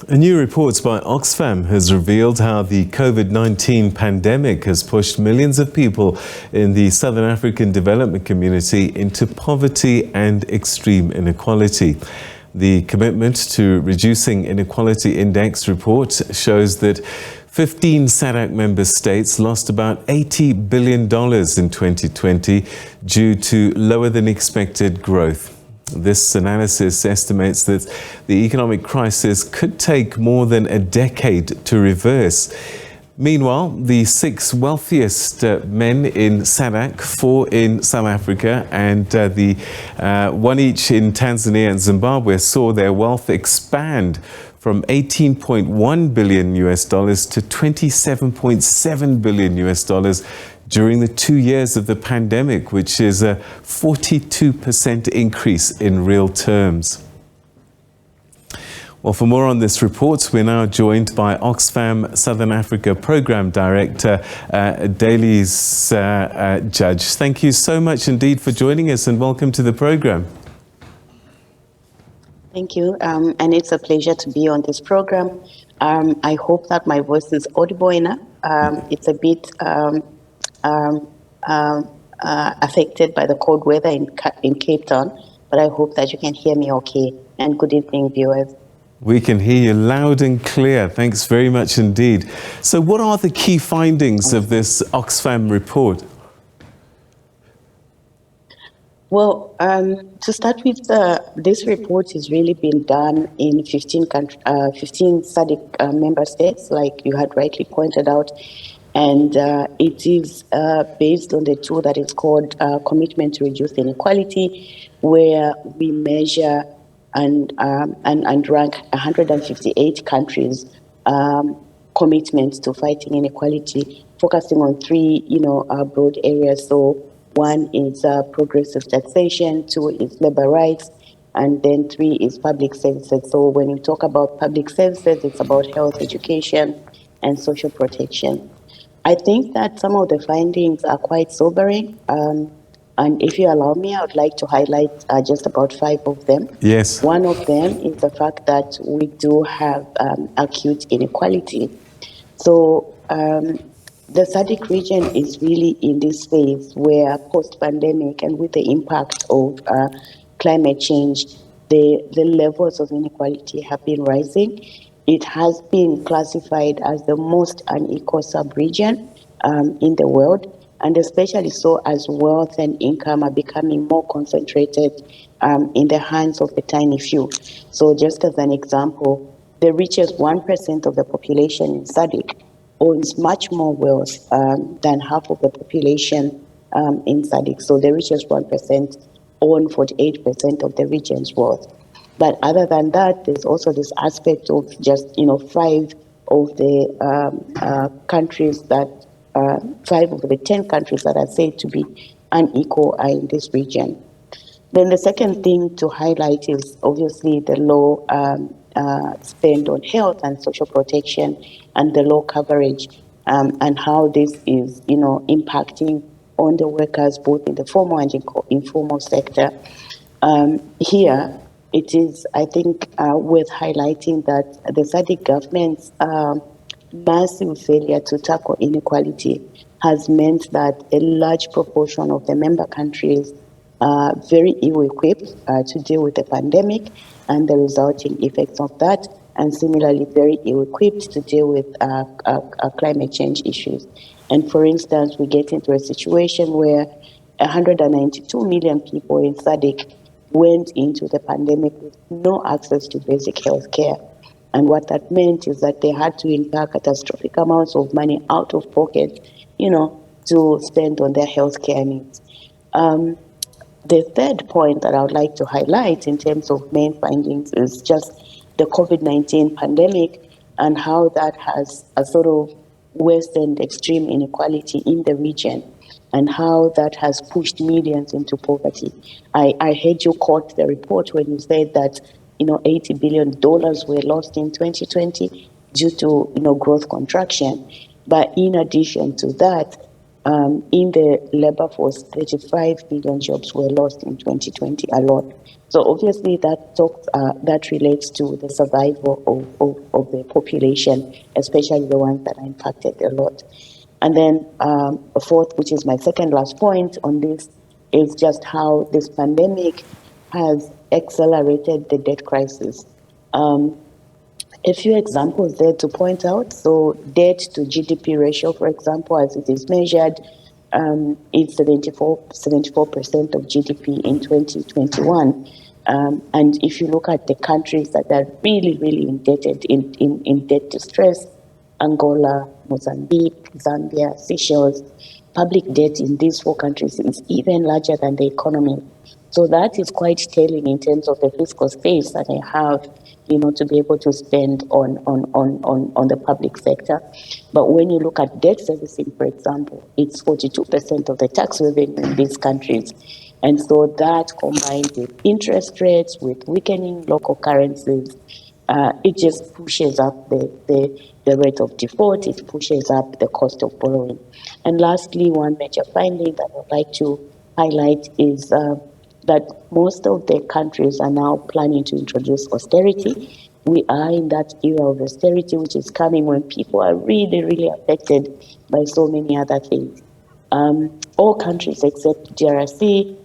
A new report by Oxfam has revealed how the COVID-19 pandemic has pushed millions of people in the Southern African development community into poverty and extreme inequality. The Commitment to Reducing Inequality Index report shows that 15 SADC member states lost about $80 billion in 2020 due to lower than expected growth. This analysis estimates that the economic crisis could take more than a decade to reverse. Meanwhile, the 6 wealthiest men in SADC, 4 in South Africa and the 1 each in Tanzania and Zimbabwe saw their wealth expand from $18.1 billion US dollars to $27.7 billion US dollars during the 2 years of the pandemic, which is a 42% increase in real terms. Well, for more on this report, we're now joined by Oxfam Southern Africa Programme Director, Dailes Judge. Thank you so much indeed for joining us and welcome to the programme. Thank you, and it's a pleasure to be on this program. I hope that my voice is audible enough. It's a bit affected by the cold weather in Cape Town, but I hope that you can hear me okay. And good evening, viewers. We can hear you loud and clear. Thanks very much indeed. So what are the key findings of this Oxfam report? Well, to start with, this report has really been done in 15 SADC member states, like you had rightly pointed out, and it is based on the tool that is called Commitment to Reduce Inequality, where we measure and rank 158 countries' commitments to fighting inequality, focusing on 3, broad areas. So 1 is progressive taxation, 2 is labor rights, and then 3 is public services. So when you talk about public services, it's about health, education, and social protection. I think that some of the findings are quite sobering. And if you allow me, I would like to highlight just about 5 of them. Yes. One of them is the fact that we do have acute inequality. So the SADC region is really in this phase where post-pandemic and with the impact of climate change, the levels of inequality have been rising. It has been classified as the most unequal sub-region in the world, and especially so as wealth and income are becoming more concentrated in the hands of the tiny few. So just as an example, the richest 1% of the population in SADC owns much more wealth than half of the population in SADC. So the richest 1% own 48% of the region's wealth. But other than that, there's also this aspect of just, 5 of the countries that 5 of the 10 countries that are said to be unequal are in this region. Then the second thing to highlight is obviously the low spend on health and social protection and the low coverage and how this is, impacting on the workers both in the formal and informal sector. Here, it is, I think, worth highlighting that the SADC government's massive failure to tackle inequality has meant that a large proportion of the member countries are very ill-equipped to deal with the pandemic and the resulting effects of that, and similarly very ill-equipped to deal with climate change issues. And for instance, we get into a situation where 192 million people in SADC went into the pandemic with no access to basic health care. And what that meant is that they had to incur catastrophic amounts of money out of pocket, to spend on their health care needs. The third point that I would like to highlight in terms of main findings is just the COVID-19 pandemic and how that has sort of worsened extreme inequality in the region and how that has pushed millions into poverty. I heard you quote the report when you said that $80 billion were lost in 2020 due to growth contraction. But in addition to that, in the labor force, 35 million jobs were lost in 2020 alone. So obviously that relates to the survival of the population, especially the ones that are impacted a lot. And then a fourth, which is my second last point on this, is just how this pandemic has accelerated the debt crisis. A few examples there to point out. So debt to GDP ratio, for example, as it is measured, is 74% of GDP in 2021. And if you look at the countries that are really, really indebted in debt distress, Angola, Mozambique, Zambia, Seychelles, public debt in these four countries is even larger than the economy. So that is quite telling in terms of the fiscal space that they have, to be able to spend on the public sector. But when you look at debt servicing, for example, it's 42% of the tax revenue in these countries. And so that combined with interest rates, with weakening local currencies, it just pushes up the rate of default, it pushes up the cost of borrowing. And lastly, one major finding that I'd like to highlight is that most of the countries are now planning to introduce austerity. We are in that era of austerity, which is coming when people are really, really affected by so many other things. All countries except DRC,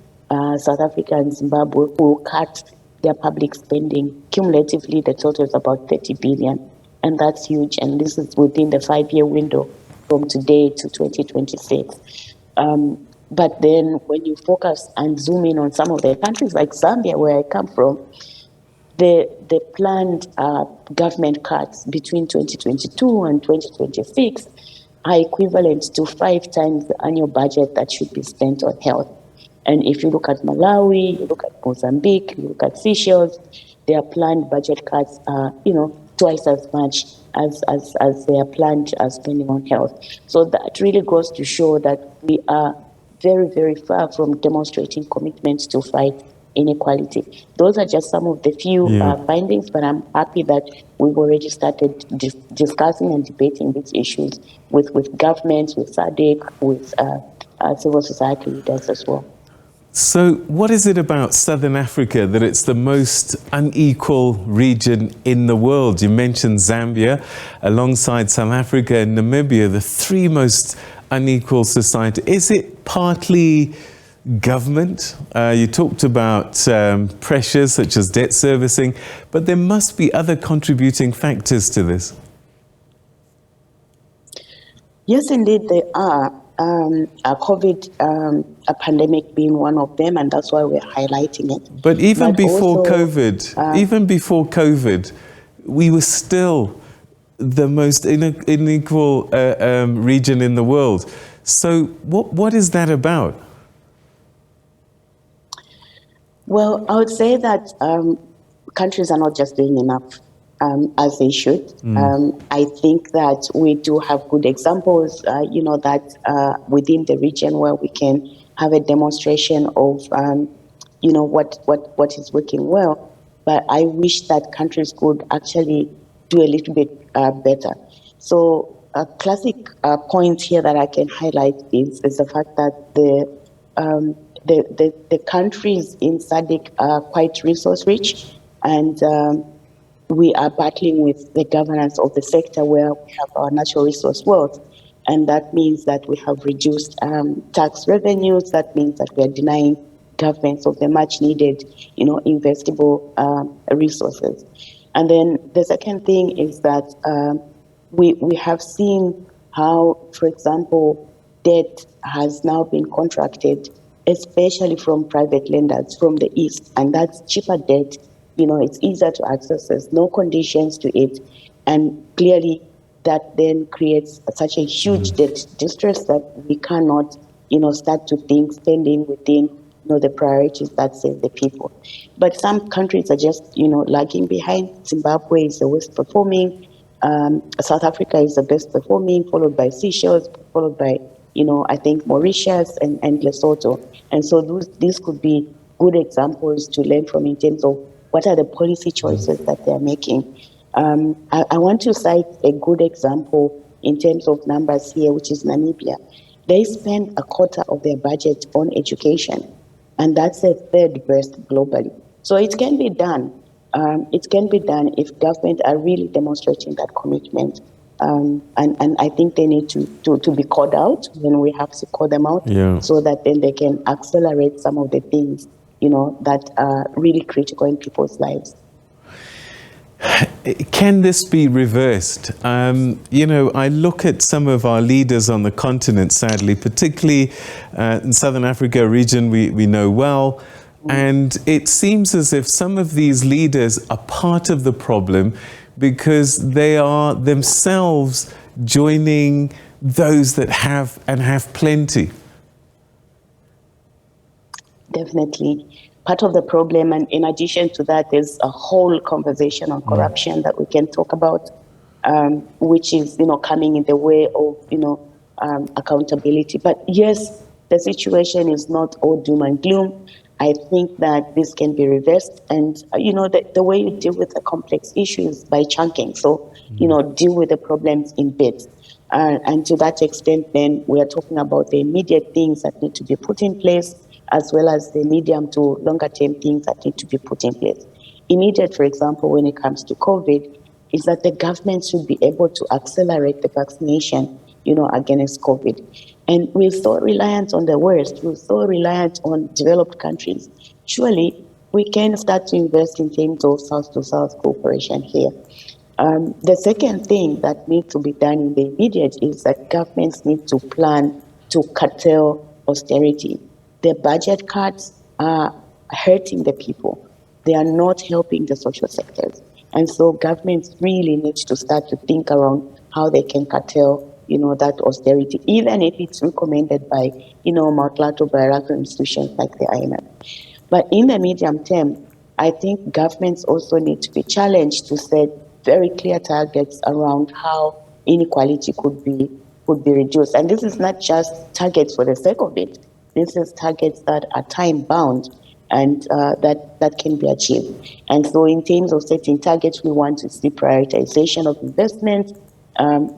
South Africa and Zimbabwe will cut their public spending. Cumulatively, the total is about 30 billion, and that's huge. And this is within the 5-year window from today to 2026. But then when you focus and zoom in on some of the countries like Zambia, where I come from, the planned government cuts between 2022 and 2026 are equivalent to 5 times the annual budget that should be spent on health. And if you look at Malawi, you look at Mozambique, you look at Seychelles, their planned budget cuts are, twice as much as their planned spending on health. So that really goes to show that we are very, very far from demonstrating commitments to fight inequality. Those are just some of the few findings, but I'm happy that we've already started discussing and debating these issues with governments, with SADC, with civil society leaders as well. So what is it about Southern Africa that it's the most unequal region in the world? You mentioned Zambia, alongside South Africa and Namibia, the 3 most unequal societies. Is it partly government? You talked about pressures such as debt servicing, but there must be other contributing factors to this. Yes, indeed, there are. A COVID a pandemic being one of them, and that's why we're highlighting it. But before COVID, we were still the most unequal region in the world. So what is that about? Well, I would say that countries are not just doing enough as they should. I think that we do have good examples, that within the region where we can have a demonstration of, what is working well. But I wish that countries could actually do a little bit better. So a classic point here that I can highlight is the fact that the countries in SADC are quite resource rich, and we are battling with the governance of the sector where we have our natural resource wealth. And that means that we have reduced tax revenues. That means that we are denying governments of the much needed, investable resources. And then the second thing is that we have seen how, for example, debt has now been contracted, especially from private lenders from the East, and that's cheaper debt. It's easier to access, there's no conditions to it, and clearly that then creates such a huge debt distress that we cannot, start to think spending within, the priorities that save the people. But some countries are just, lagging behind. Zimbabwe is the worst performing. South Africa is the best performing, followed by Seychelles, followed by, I think Mauritius and Lesotho. And so these could be good examples to learn from in terms of what are the policy choices that they're making. I want to cite a good example in terms of numbers here, which is Namibia. They spend a quarter of their budget on education, and that's the 3rd best globally. So it can be done. It can be done if government are really demonstrating that commitment. And I think they need to be called out when we have to call them out, Yeah. so that then they can accelerate some of the things, that are really critical in people's lives. Can this be reversed? I look at some of our leaders on the continent, sadly, particularly in Southern Africa, a region we know well, and it seems as if some of these leaders are part of the problem because they are themselves joining those that have plenty. Definitely. Part of the problem, and in addition to that, there's a whole conversation on corruption that we can talk about, which is, coming in the way of, accountability. But yes, the situation is not all doom and gloom. I think that this can be reversed. And, the way you deal with a complex issue is by chunking. So, deal with the problems in bits. And to that extent, then we are talking about the immediate things that need to be put in place, as well as the medium to longer term things that need to be put in place. Immediate, for example, when it comes to COVID, is that the government should be able to accelerate the vaccination, against COVID. And we're so reliant on the West, we're so reliant on developed countries. Surely we can start to invest in terms of South-to-South cooperation here. The second thing that needs to be done in the immediate is that governments need to plan to curtail austerity. The budget cuts are hurting the people. They are not helping the social sectors. And so governments really need to start to think around how they can curtail, that austerity, even if it's recommended by, multilateral bilateral institutions like the IMF. But in the medium term, I think governments also need to be challenged to set very clear targets around how inequality could be reduced. And this is not just targets for the sake of it. This is targets that are time bound and that can be achieved. And so in terms of setting targets, we want to see prioritization of investments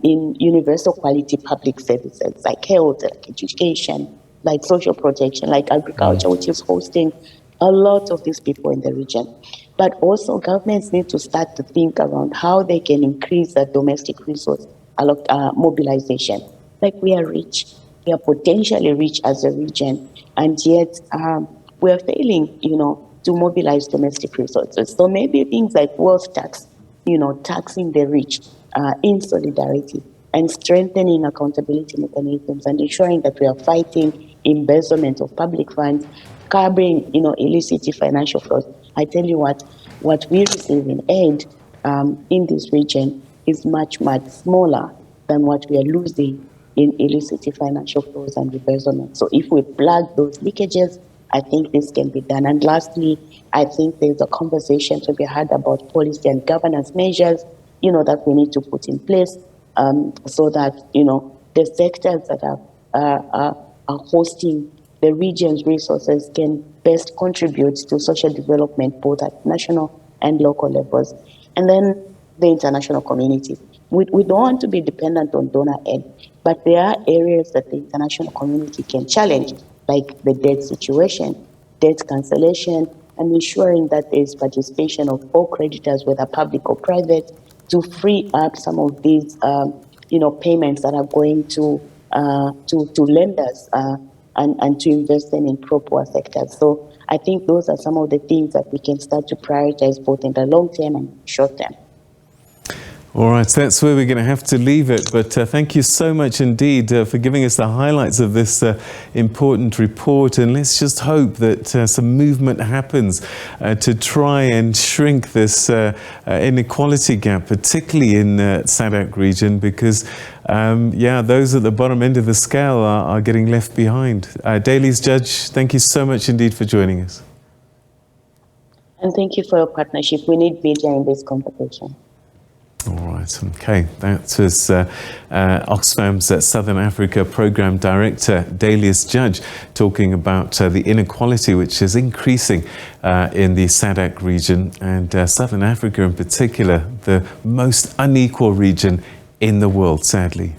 in universal quality public services like health, like education, like social protection, like agriculture, which is hosting a lot of these people in the region. But also governments need to start to think around how they can increase their domestic resource mobilization. Like we are rich. We are potentially rich as a region, and yet we are failing, to mobilize domestic resources. So maybe things like wealth tax, taxing the rich in solidarity, and strengthening accountability mechanisms, and ensuring that we are fighting embezzlement of public funds, curbing, illicit financial flows. I tell you what we receive in aid in this region is much, much smaller than what we are losing in illicit financial flows and embezzlement. So if we plug those leakages, I think this can be done. And lastly, I think there's a conversation to be had about policy and governance measures, that we need to put in place so that, the sectors that are hosting the region's resources can best contribute to social development, both at national and local levels. And then the international community. We don't want to be dependent on donor aid, but there are areas that the international community can challenge, like the debt situation, debt cancellation, and ensuring that there is participation of all creditors, whether public or private, to free up some of these, payments that are going to lenders and to invest them in pro-poor sectors. So I think those are some of the things that we can start to prioritize both in the long term and short term. All right, so that's where we're going to have to leave it. But thank you so much indeed for giving us the highlights of this important report. And let's just hope that some movement happens to try and shrink this inequality gap, particularly in SADC region, because, those at the bottom end of the scale are getting left behind. Dailes Judge, thank you so much indeed for joining us. And thank you for your partnership. We need media in this competition. All right, okay. That was Oxfam's Southern Africa Programme Director, Dailes Judge, talking about the inequality which is increasing in the SADC region, and Southern Africa in particular, the most unequal region in the world, sadly.